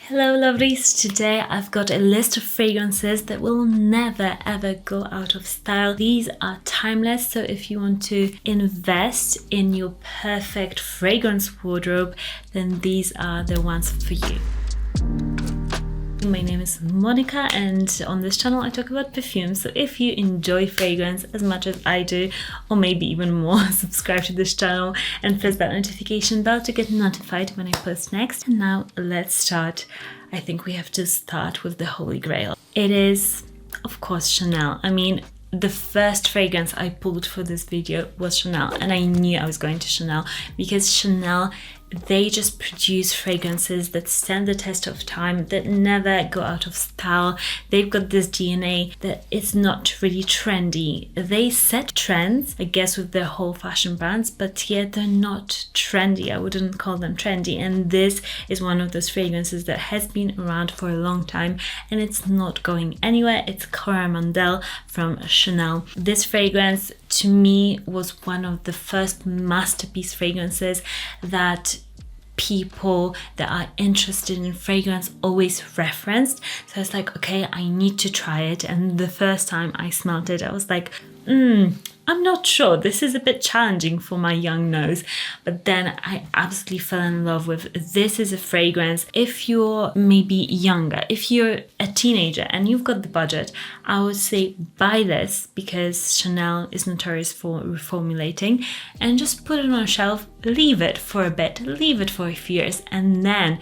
Hello lovelies, today I've got a list of fragrances that will never ever go out of style. These are timeless, so if you want to invest in your perfect fragrance wardrobe, then these are the ones for you. My name is Monica and on this channel I talk about perfumes, so if you enjoy fragrance as much as I do, or maybe even more, subscribe to this channel and press that notification bell to get notified when I post next. And now let's start. I think we have to start with the Holy Grail. It is, of course, Chanel. I mean, the first fragrance I pulled for this video was Chanel, and I knew I was going to Chanel because Chanel, they just produce fragrances that stand the test of time, that never go out of style. They've got this DNA that it's not really trendy. They set trends, I guess, with their whole fashion brands, but yet they're not trendy. I wouldn't call them trendy. And this is one of those fragrances that has been around for a long time and it's not going anywhere. It's Coromandel from Chanel. This fragrance to me was one of the first masterpiece fragrances that people that are interested in fragrance always referenced. So it's like, okay, I need to try it. And the first time I smelled it, I was like, I'm not sure. This is a bit challenging for my young nose. But then I absolutely fell in love with this. Is a fragrance. If you're maybe younger, if you're a teenager and you've got the budget, I would say buy this because Chanel is notorious for reformulating, and just put it on a shelf, leave it for a bit, leave it for a few years, and then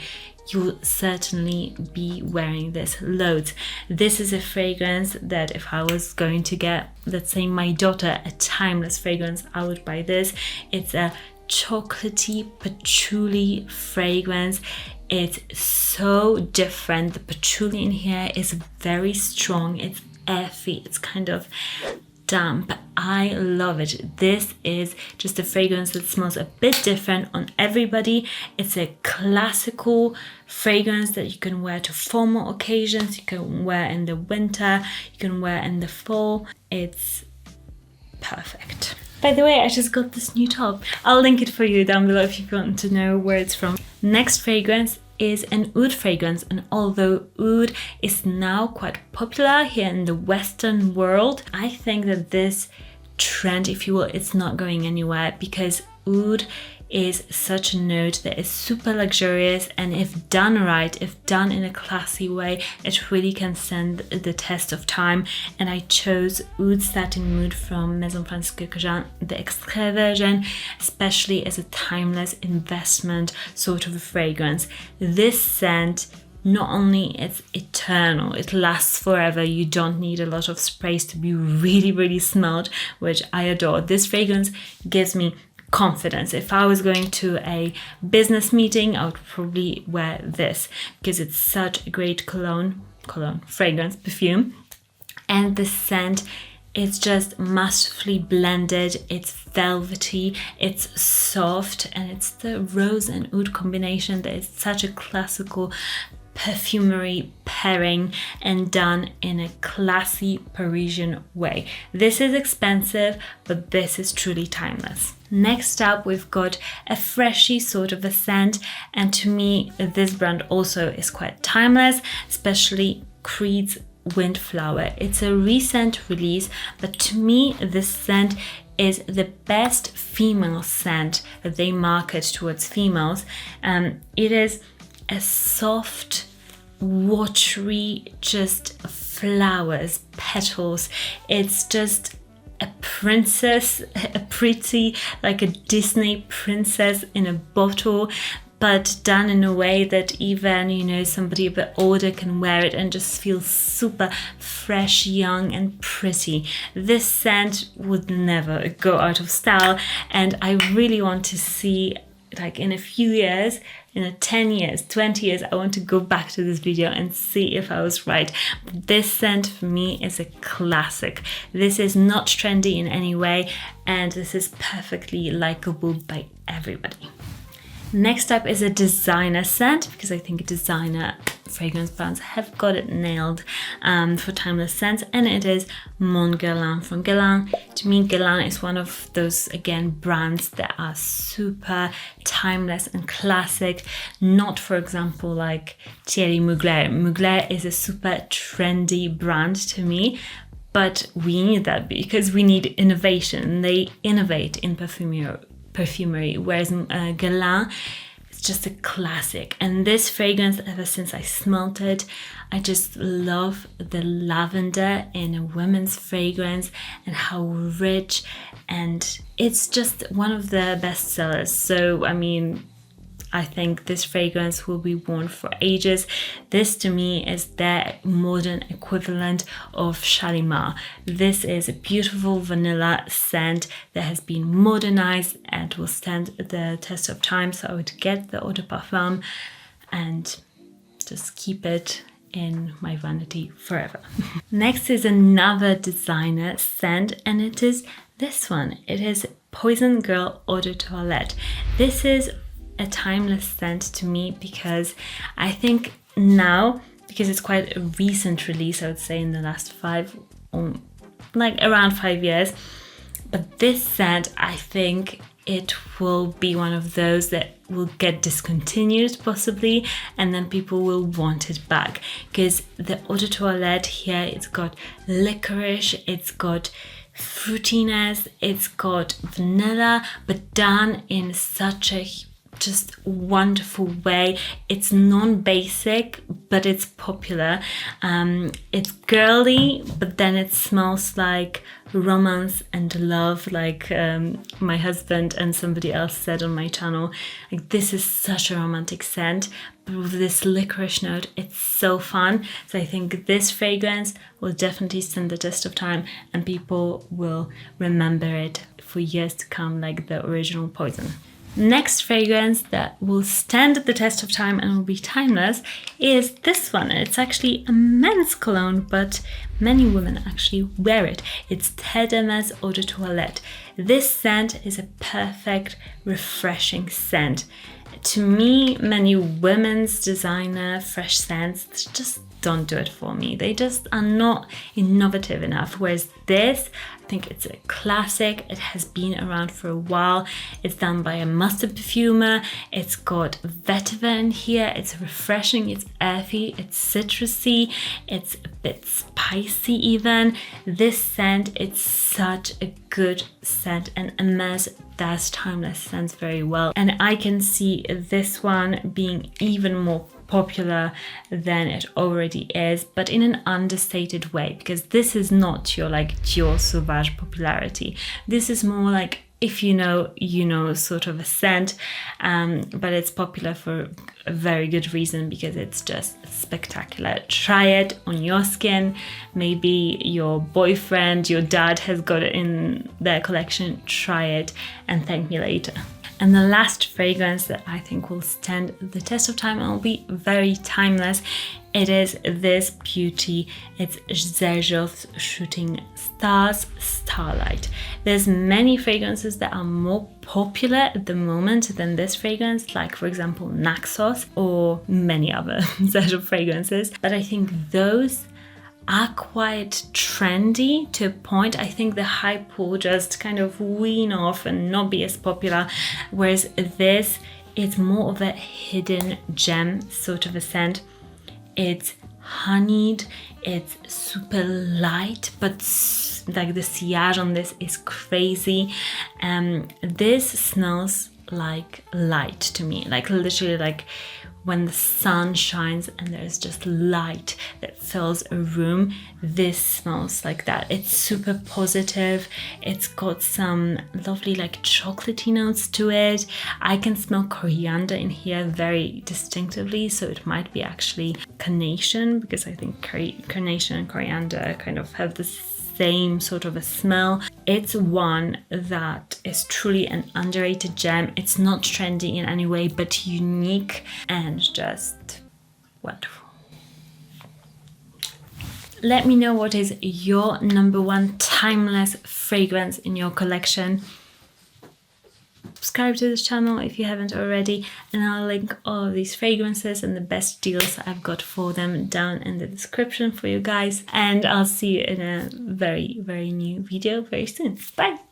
you'll certainly be wearing this loads. This is a fragrance that if I was going to get, let's say, my daughter a timeless fragrance, I would buy this. It's a chocolatey patchouli fragrance. It's so different. The patchouli in here is very strong. It's earthy. It's kind of damp. I love it. This is just a fragrance that smells a bit different on everybody. It's a classical fragrance that you can wear to formal occasions. You can wear in the winter. You can wear in the fall. It's perfect. By the way, I just got this new top. I'll link it for you down below if you want to know where it's from. Next fragrance is an oud fragrance, and although oud is now quite popular here in the Western world, I think that this trend, if you will, it's not going anywhere because oud is such a note that is super luxurious, and if done right, if done in a classy way, it really can stand the test of time. And I chose Oud Satin Mood from Maison Francisque Cogin, the extrait version, especially as a timeless investment sort of a fragrance. This scent, not only it's eternal, it lasts forever. You don't need a lot of sprays to be really smelled, which I adore. This fragrance gives me confidence. If I was going to a business meeting, I would probably wear this because it's such a great cologne fragrance, perfume, and the scent, it's just masterfully blended. It's velvety, it's soft, and it's the rose and oud combination that is such a classical perfumery pairing and done in a classy Parisian way. This is expensive, but this is truly timeless. Next up, we've got a freshy sort of a scent, and to me this brand also is quite timeless, especially Creed's Windflower. It's a recent release, but to me this scent is the best female scent that they market towards females. It is a soft, watery, just flowers, petals. It's just a princess, a pretty, like a Disney princess in a bottle, but done in a way that even, you know, somebody a bit older can wear it and just feel super fresh, young and pretty. This scent would never go out of style, and I really want to see, like, in a few years, in 10 years, 20 years, I want to go back to this video and see if I was right. But this scent for me is a classic. This is not trendy in any way, and this is perfectly likable by everybody. Next up is a designer scent, because I think designer fragrance brands have got it nailed for timeless scents, and it is Mon Guerlain from Guerlain. To me, Guerlain is one of those, again, brands that are super timeless and classic. Not, for example, like Thierry Mugler. Mugler is a super trendy brand to me, but we need that because we need innovation. They innovate in perfumery, whereas Guerlain, it's just a classic. And this fragrance, ever since I smelt it, I just love the lavender in a women's fragrance and how rich, and it's just one of the best sellers. So, I mean, I think this fragrance will be worn for ages. This to me is their modern equivalent of Shalimar. This is a beautiful vanilla scent that has been modernized and will stand the test of time. So I would get the Eau de Parfum and just keep it in my vanity forever. Next is another designer scent, and it is this one. It is Poison Girl Eau de Toilette. This is a timeless scent to me because I think now, because it's quite a recent release, I would say in the last around 5 years, but this scent, I think it will be one of those that will get discontinued possibly, and then people will want it back, because the Eau de Toilette here, it's got licorice, it's got fruitiness, it's got vanilla, but done in such a just wonderful way. It's non-basic, but it's popular. It's girly, but then it smells like romance and love, like my husband and somebody else said on my channel. Like, this is such a romantic scent, but with this licorice note, it's so fun. So I think this fragrance will definitely stand the test of time, and people will remember it for years to come, like the original Poison. Next fragrance that will stand the test of time and will be timeless is this one. It's actually a men's cologne, but many women actually wear it. It's Hermes Eau de Toilette. This scent is a perfect, refreshing scent. To me, many women's designer fresh scents just don't do it for me. They just are not innovative enough. Whereas this, I think it's a classic. It has been around for a while. It's done by a master perfumer. It's got vetiver in here. It's refreshing. It's earthy. It's citrusy. It's a bit spicy even. This scent, it's such a good scent, and Hermes does timeless scents very well. And I can see this one being even more popular than it already is, but in an understated way, because this is not your like Dior Sauvage popularity. This is more like, if you know, you know, sort of a scent, but it's popular for a very good reason, because it's just spectacular. Try it on your skin. Maybe your boyfriend, your dad has got it in their collection. Try it and thank me later. And the last fragrance that I think will stand the test of time and will be very timeless, it is this beauty. It's Xerjoff's Shooting Stars Starlight. There's many fragrances that are more popular at the moment than this fragrance, like for example Naxos or many other Xerjoff fragrances. But I think those are quite trendy to a point. I think the hype will just kind of wean off and not be as popular, whereas this, it's more of a hidden gem sort of a scent. It's honeyed, it's super light, but like the sillage on this is crazy. This smells like light to me, like literally like when the sun shines and there's just light that fills a room. This smells like that. It's super positive. It's got some lovely like chocolatey notes to it. I can smell coriander in here very distinctively, so it might be actually carnation, because I think carnation and coriander kind of have the same sort of a smell. It's one that is truly an underrated gem. It's not trendy in any way, but unique and just wonderful. Let me know what is your number one timeless fragrance in your collection. subscribe to this channel if you haven't already, and I'll link all of these fragrances and the best deals I've got for them down in the description for you guys, and I'll see you in a very, very new video very soon. Bye!